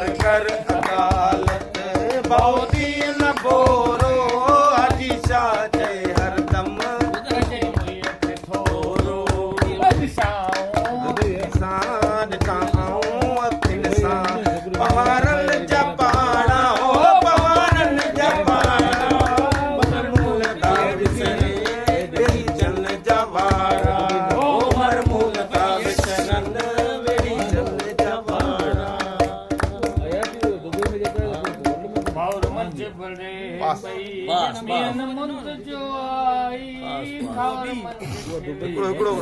हर कर अदालत बहुती न बोरो अजीशा जय हरदम थोरो सान काऊं अखिन सान पवारन जपाड़ा हो पवारन जपाड़ा मरमूल दाव से बेरी चल जवाड़ा हो मरमूल दाव शरण बेरी चल जवाड़ा और मंच बड़े बस, बस मुंत जो आई हिकिड़ो हिकिड़ो